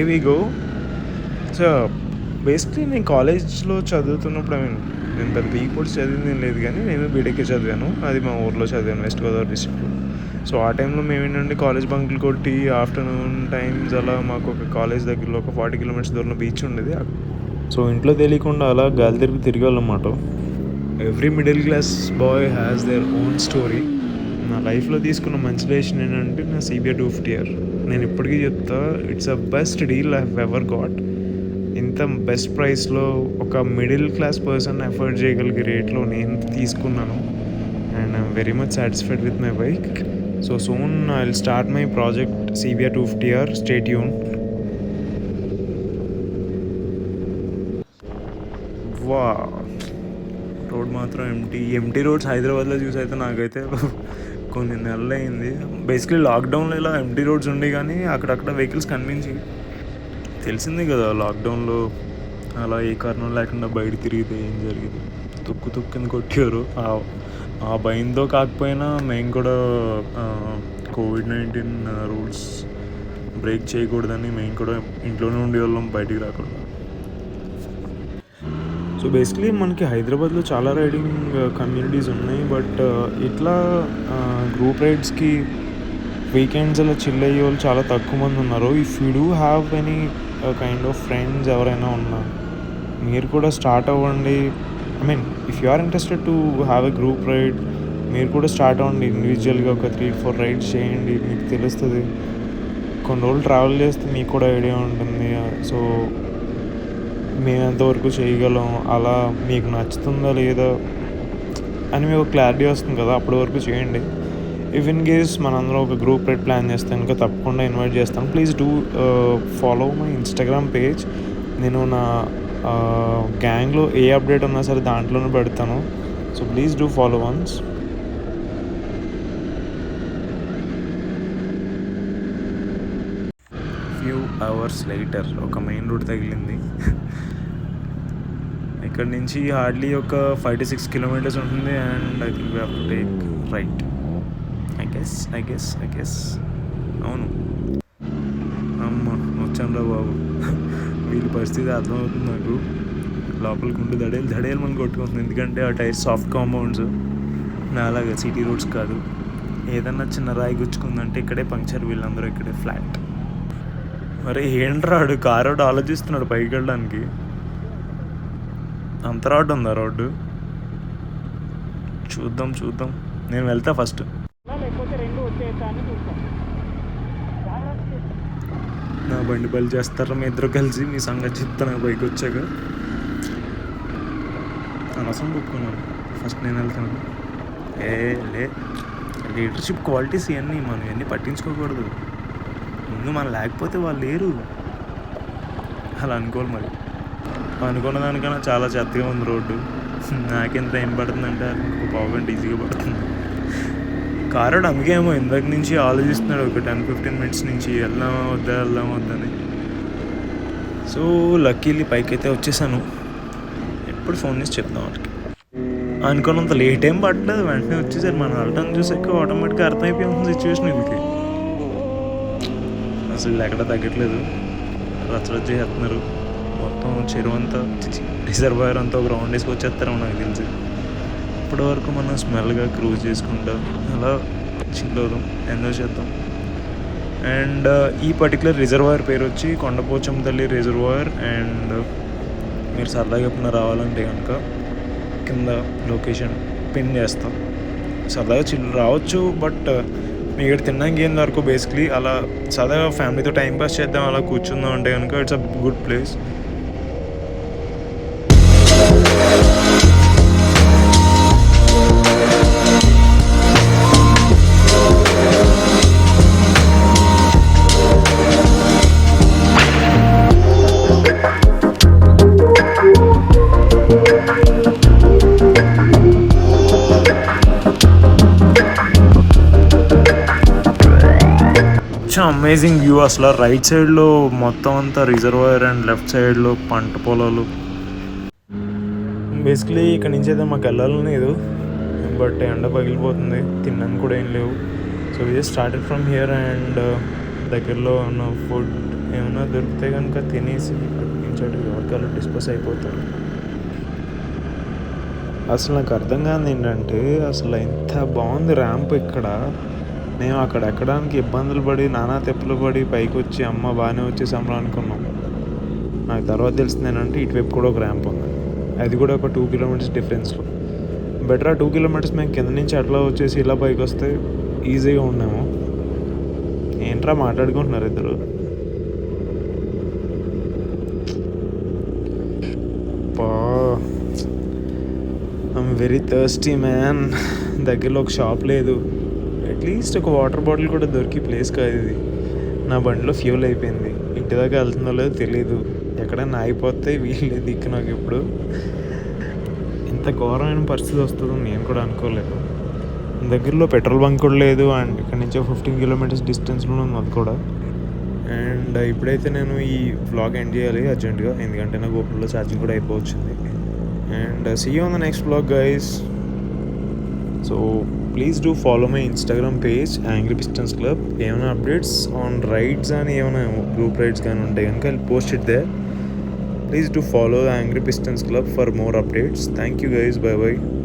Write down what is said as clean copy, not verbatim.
We go. So basically నేను కాలేజ్లో చదువుతున్నప్పుడు నేను పెద్ద పీక్ కోర్స్ చదివింది లేదు, కానీ నేను బీటెక్కే చదివాను. అది మా ఊర్లో చదివాను, వెస్ట్ గోదావరి డిస్ట్రిక్ట్లో. సో ఆ టైంలో మేము ఏంటంటే కాలేజ్ బంకులు కొట్టి ఆఫ్టర్నూన్ టైమ్స్ అలా మాకు ఒక కాలేజ్ దగ్గరలో ఒక 40 కిలోమీటర్స్ దూరంలో బీచ్ ఉండేది. సో ఇంట్లో తెలియకుండా అలా గాలి తిరిగి వెళ్ళమాట. Every middle class boy has their own story. నా లైఫ్లో తీసుకున్న మంచి డెసిషన్ ఏంటంటే నా CBR 250R. నేను ఇప్పటికీ చెప్తా, it's a best deal I have ever got. ఇంత బెస్ట్ ప్రైస్లో ఒక మిడిల్ క్లాస్ పర్సన్ ఎఫర్ట్ చేయగలిగే రేట్లో నేను తీసుకున్నాను. And I'm very much satisfied with my bike. So soon I will start my project CBR 250R. Stay tune. వా road మాత్రం empty roads హైదరాబాద్లో చూసి అయితే నాకైతే కొన్ని నెలలు అయింది. బేసిక్లీ లాక్డౌన్లో ఇలా ఎంటీ రోడ్స్ ఉండే, కానీ అక్కడక్కడ వెహికల్స్ కనిపించి తెలిసింది కదా లాక్డౌన్లో అలా ఏ కారణం లేకుండా బయట తిరిగితే ఏం జరిగింది. తుక్కుని కొట్టారు. ఆ భయంతో కాకపోయినా మేము కూడా COVID-19 రూల్స్ బ్రేక్ చేయకూడదని మేము కూడా ఇంట్లోనే ఉండేవాళ్ళం, బయటికి రాకుండా. సో బేసిక్లీ మనకి హైదరాబాద్లో చాలా రైడింగ్ కమ్యూనిటీస్ ఉన్నాయి, బట్ ఇట్లా గ్రూప్ రైడ్స్కి వీకెండ్స్ అలా చిల్ అయ్యే వాళ్ళు చాలా తక్కువ మంది ఉన్నారు. If you do have any kind of friends ఎవరైనా ఉన్నా, మీరు కూడా స్టార్ట్ అవ్వండి. I mean if you are interested to have a group ride, మీరు కూడా స్టార్ట్ అవ్వండి. ఇండివిజువల్గా ఒక 3-4 రైడ్స్ చేయండి, మీకు తెలుస్తుంది. కొన్ని రోజులు ట్రావెల్ చేస్తే మీకు కూడా ఐడియా ఉంటుంది. సో మేము ఎంతవరకు చేయగలం, అలా మీకు నచ్చుతుందా లేదా అని మీకు క్లారిటీ వస్తుంది కదా, అప్పటి వరకు చేయండి. ఇఫ్ ఇన్ కేస్ మనందరం ఒక గ్రూప్ రైడ్ ప్లాన్ చేస్తాను ఇంకా తప్పకుండా ఇన్వైట్ చేస్తాను. Please do follow my Instagram page. నేను నా గ్యాంగ్లో ఏ అప్డేట్ ఉన్నా సరే దాంట్లోనే పెడతాను. So please do follow once. Few hours later ఒక మెయిన్ రోడ్ తగిలింది. ఇక్కడ నుంచి హార్డ్లీ ఒక 5 to 6 kilometers ఉంటుంది. And I think we have to take right. I guess అవును. అమ్మ వచ్చాను రా బాబు. వీళ్ళ పరిస్థితి అర్థమవుతుంది నాకు. లోపలికి ఉండి దడేలు మనం కొట్టుకుంటుంది, ఎందుకంటే ఆ టైర్ సాఫ్ట్ కాంపౌండ్స్, నాలాగా సిటీ రోడ్స్ కాదు. ఏదన్నా చిన్న రాయి గుచ్చుకుందంటే ఇక్కడే పంక్చర్, వీళ్ళందరూ ఇక్కడే ఫ్లాట్. మరి ఏంట్రాడు కారోడు ఆలోచిస్తున్నాడు పైకి వెళ్ళడానికి. అంత రోడ్డు ఉందా? రోడ్డు చూద్దాం. నేను వెళ్తా ఫస్ట్. నా బండి బలి చేస్తారా మీ ఇద్దరు కలిసి? మీ సంగతి చెప్తాను బైక్ వచ్చాక. అనవసరం బుక్కున్నాను, ఫస్ట్ నేను వెళ్తాను. లీడర్షిప్ క్వాలిటీస్ ఇవన్నీ మనం ఇవన్నీ పట్టించుకోకూడదు. ముందు మనం లేకపోతే వాళ్ళు లేరు, అలా అనుకోవాలి. మరి అనుకున్న దానికన్నా చాలా చెత్తగా ఉంది రోడ్డు. నాకెంత టైం పడుతుందంటే ఇంకొక పావుగంట ఈజీగా పడుతుంది. కారోడు అందుకేమో ఇందాక నుంచి ఆలోచిస్తున్నాడు ఒక 10-15 minutes నుంచి వెళ్దామా వద్దని. సో లక్కీలీ పైకి అయితే వచ్చేసాను. ఎప్పుడు ఫోన్ చేసి చెప్తాం వాళ్ళకి. అనుకున్నంత లేట్ ఏం పట్టలేదు, వెంటనే వచ్చేసారు. మనం వెళ్ళటం చూసాక ఆటోమేటిక్గా అర్థమైపోయింది సిచ్యువేషన్. వీళ్ళకి అసలు ఎక్కడ తగ్గట్లేదు, రచ్చరచ్చ చేస్తున్నారు. మొత్తం చెరువు అంతా రిజర్వాయర్ అంతా ఒక రౌండ్ వేసుకు వచ్చేస్తారేమో నాకు తెలిసి. ఇప్పటి వరకు మనం స్మెల్గా క్రూజ్ చేసుకుంటాం, అలా చిల్ అవుదాం, ఎంజాయ్ చేద్దాం. అండ్ ఈ పర్టికులర్ రిజర్వాయర్ పేరు వచ్చి కొండ తల్లి రిజర్వాయర్. అండ్ మీరు సరదాగా ఎప్పుడైనా రావాలంటే కనుక కింద లొకేషన్ పిన్ చేస్తాం. సరదాగా చిల్ రావచ్చు, బట్ మీ ఇక్కడ తినడానికి ఏం దొరకవు. బేసిక్లీ అలా సరదాగా ఫ్యామిలీతో టైం పాస్ చేద్దాం, అలా కూర్చుందాం అంటే కనుక it's a good place. Amazing view అసలు. రైట్ సైడ్లో మొత్తం అంతా రిజర్వాయర్ అండ్ లెఫ్ట్ సైడ్లో పంట పొలాలు. బేసిక్లీ ఇక్కడ నుంచి అయితే మాకు వెళ్ళాలని లేదు, బట్ ఎండ పగిలిపోతుంది, తిన్నాను కూడా ఏం లేవు. So we just started from here. And దగ్గరలో ఉన్న ఫుడ్ ఏమన్నా దొరికితే కనుక తినేసి అటు నుంచి అటు ఎవరికాలు డిస్పస్ అయిపోతారు. అసలు నాకు అర్థం కాదు ఏంటంటే, అసలు ఎంత బాగుంది ర్యాంప్ ఇక్కడ. మేము అక్కడ ఎక్కడానికి ఇబ్బందులు పడి నానా తెప్పులు పడి పైకి వచ్చి అమ్మ బాగానే వచ్చేసాంలో అనుకున్నాం. నాకు తర్వాత తెలిసింది ఏంటంటే ఇటువైపు కూడా ఒక ర్యాంప్ ఉంది, అది కూడా ఒక 2 కిలోమీటర్స్ డిఫరెన్స్లో. బెటర్ ఆ 2 కిలోమీటర్స్ మేము కింద నుంచి అట్లా వచ్చేసి ఇలా పైకి వస్తే ఈజీగా ఉన్నాము. ఏంట్రా మాట్లాడుకుంటున్నారు ఇద్దరు. I'm very thirsty man. దగ్గరలో ఒక షాప్ లేదు, అట్లీస్ట్ ఒక వాటర్ బాటిల్ కూడా దొరికి ప్లేస్ కాదు ఇది. నా బండిలో ఫ్యూల్ అయిపోయింది, ఇంటి దాకా వెళ్తుందో లేదో తెలీదు. ఎక్కడైనా ఆగిపోతే వీళ్ళు దిక్కు నాకు ఇప్పుడు. ఇంత ఘోరమైన పరిస్థితి వస్తుందో నేను కూడా అనుకోలేదు. దగ్గరలో పెట్రోల్ బంక్ కూడా లేదు, అండ్ ఇక్కడ నుంచి 15 కిలోమీటర్స్ డిస్టెన్స్లో ఉంది అది కూడా. అండ్ ఇప్పుడైతే నేను ఈ వ్లాగ్ ఎండ్ చేయాలి అర్జెంటుగా, ఎందుకంటే నా గోపురంలో ఛార్జింగ్ కూడా అయిపోవచ్చింది. And see you on the next vlog, guys. So please do follow my Instagram page AngryPistons Club. ఏమైనా అప్డేట్స్ ఆన్ రైడ్స్ అని ఏమైనా గ్రూప్ రైడ్స్ కానీ ఉంటాయి కనుక I'll post it there. Please do follow the AngryPistons Club for more updates. Thank you guys. Bye bye.